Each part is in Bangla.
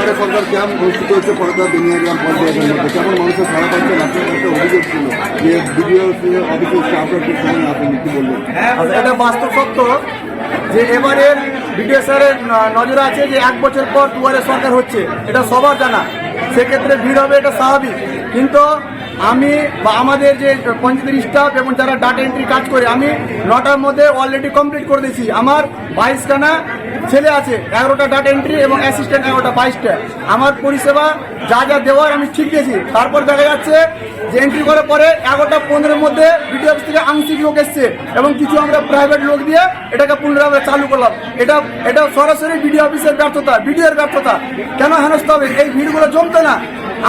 দুয়ারে সরকার ক্যাম্প অনুষ্ঠিত হচ্ছে পরতা দুনিয়া গ্রাম পঞ্চায়েতের মধ্যে, কেমন মানুষের সারা পাচ্ছেন? আপনার একটা অভিযোগ ছিল যে ভিডিও অফিসের স্টাফরা ঠিক সময় আসেনি, কি বললেন? এটা বাস্তব সত্য যে এবারের বিডিও স্যারের নজরে আছে যে 1 বছর পর দুয়ারে সরকার হচ্ছে, এটা সবার জানা। সেক্ষেত্রে ভিড় হবে, এটা স্বাভাবিক। কিন্তু আমি বা আমাদের যে পঞ্চায়েতের স্টাফ এবং যারা ডাটা এন্ট্রি কাজ করে, আমি 9টার মধ্যে অলরেডি কমপ্লিট করে দিয়েছি। আমার 22খানা ছেলে আছে, 11টা ডাটা এন্ট্রি এবং অ্যাসিস্ট্যান্ট 11টা, 22টা। আমার পরিষেবা যা যা দেওয়ার আমি ঠিক দিয়েছি। তারপর দেখা যাচ্ছে যে এন্ট্রি করার পরে 11টা 15-এর মধ্যে বিডিও অফিস থেকে আংশিক লোক এসছে এবং কিছু আমরা প্রাইভেট লোক দিয়ে এটাকে পুনরায় আমরা চালু করলাম। এটা সরাসরি বিডিও অফিসের ব্যর্থতা, বিডিওর ব্যর্থতা। কেন হেনস্থা হবে? এই ভিড়গুলো জমতো না।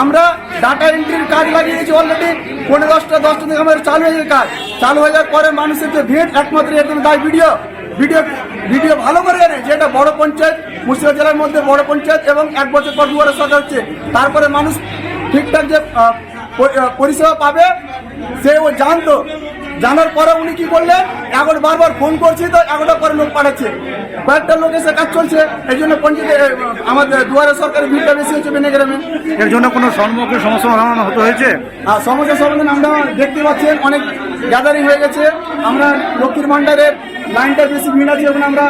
আমরা ডাটা এন্ট্রির কাজ লাগিয়েছি অলরেডি 10টা থেকে আমাদের চালু হয়ে যায় কাজ। চালু হয়ে যাওয়ার পরে মানুষের যে ভিড়, একমাত্র এর জন্য দায়ী ভিডিও ভালো করে জানে যে এটা বড় পঞ্চায়েত, মুর্শিদাবাদ জেলার মধ্যে বড় পঞ্চায়েত এবং 1 বছর পর দুয়ারে সরকার হচ্ছে। তারপরে মানুষ ঠিকঠাক যে পরিষেবা পাবে সে ও জানতো। জানার পরে উনি কি করলেন, বারবার ফোন করছি তো 11টা পরে লোক পাঠাচ্ছে, কয়েকটা লোক এসে কাজ চলছে। এই জন্য পঞ্চায়েতে আমাদের দুয়ারে সরকারের ভিড়টা বেশি হচ্ছে বেনেগ্রামে। এর জন্য কোনো সম্মুখীন সমস্যা সমাধান হতে হয়েছে? আর সমস্যার সমাধান আমরা দেখতে পাচ্ছেন, অনেক গ্যাদারিং হয়ে গেছে। আমরা লক্ষ্মীর ভান্ডারের লাইনটা বেশি ভিড় আছে, ওখানে আমরা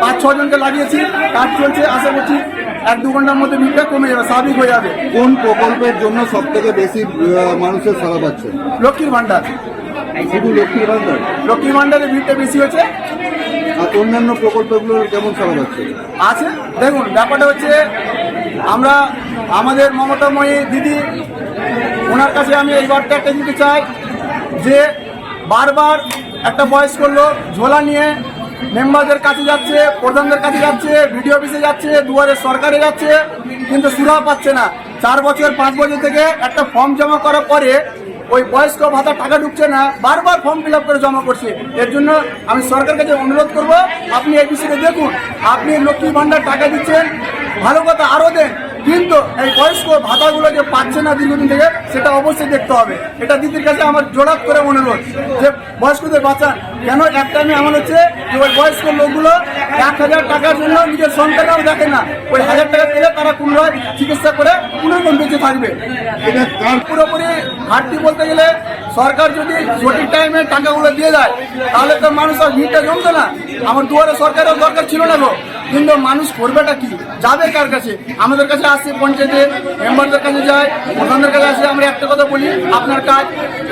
5-6 জনকে লাগিয়েছি, কাজ চলছে। আশা করছি 1-2 ঘন্টার মধ্যে ভিড়টা কমে যাবে, স্বাভাবিক হয়ে যাবে। কোন প্রকল্পের জন্য সব থেকে বেশি মানুষের সারা পাচ্ছে? লক্ষ্মীর ভান্ডার। শুধু লক্ষ্মীর ভান্ডার? লক্ষ্মীর ভান্ডারের ভিড়টা বেশি হচ্ছে। আর অন্যান্য প্রকল্পগুলোর কেমন সারা পাচ্ছে? আছে। দেখুন, ব্যাপারটা হচ্ছে আমরা আমাদের মমতাময়ী দিদি, ওনার কাছে আমি এই বার্তা একটা দিতে চাই যে বারবার একটা বয়স্ক লোক ঝোলা নিয়ে মেম্বারদের কাছে যাচ্ছে, প্রধানদের কাছে যাচ্ছে, বিডিও অফিসে যাচ্ছে, দুয়ারে সরকারে যাচ্ছে, কিন্তু সুরাহা পাচ্ছে না। 4 বছর 5 বছর থেকে একটা ফর্ম জমা করার পরে ওই বয়স্ক ভাতা টাকা ঢুকছে না, বারবার ফর্ম ফিল আপ করে জমা করছে। এর জন্য আমি সরকারের কাছে অনুরোধ করব, আপনি এই বিষয়টা দেখুন। আপনি লক্ষ্মী ভান্ডার টাকা দিচ্ছেন, ভালো কথা, আরও দেন, কিন্তু এই বয়স্ক ভাতাগুলো যে পাচ্ছে না দীর্ঘদিন থেকে, সেটা অবশ্যই দেখতে হবে। এটা দিদির কাছে আমার জোড়াত করে অনুরোধ যে বয়স্কদের বাঁচান। কেন এক টাইমে এমন হচ্ছে যে ওই বয়স্ক লোকগুলো 1000 টাকার জন্য নিজের সন্তানরাও দেখে না, ওই 1000 টাকা পেলে তারা পুনরায় চিকিৎসা করে পুনর্গণ বেঁচে থাকবে। এটা পুরোপুরি ঘাটতি বলতে গেলে সরকার যদি সঠিক টাইমে টাকাগুলো দিয়ে দেয়, তাহলে তো মানুষ আর ভিড়টা জমতো না। আমার দুয়ারে সরকারের দরকার ছিল না গো, কিন্তু মানুষ করবেটা কি, যাবে কার কাছে? আমাদের কাছে আসছে, পঞ্চায়েতে মেম্বারদের কাছে যায়, প্রধানদের কাছে আসে। আমরা একটা কথা বলি, আপনার কাজ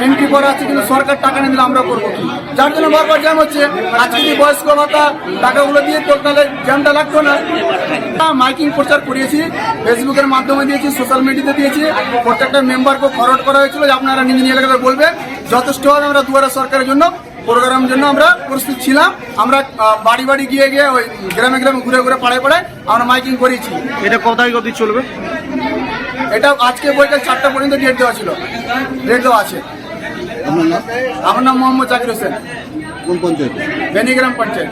এন্ট্রি করা আছে, কিন্তু সরকার টাকা নিয়ে দিলে আমরা করবো কি? যার জন্য বারবার জ্যাম হচ্ছে। আজকে যদি বয়স্ক ভাতা টাকাগুলো দিয়ে তো তাহলে জ্যামটা লাগতো না। মাইকিং প্রচার করিয়েছি, ফেসবুকের মাধ্যমে দিয়েছি, সোশ্যাল মিডিয়াতে দিয়েছি, প্রত্যেকটা মেম্বারকে ফরওয়ার্ড করা হয়েছিল যে আপনারা নিজ এলাকাতে বলবেন। যথেষ্টভাবে আমরা দুয়ারে সরকারের জন্য প্রোগ্রামের জন্য আমরা প্রস্তুত ছিলাম। আমরা বাড়ি বাড়ি গিয়ে ওই গ্রামে ঘুরে পাড়ায় আমরা মাইকিং করেছি। এটা কোথায় গতি চলবে? এটা আজকে বইটা 4টা পর্যন্ত ডেট দেওয়া ছিল, ডেট দেওয়া আছে। আমার নাম মোহাম্মদ জাকির হোসেন। কোন পঞ্চায়েত? বেনিগ্রাম পঞ্চায়েত।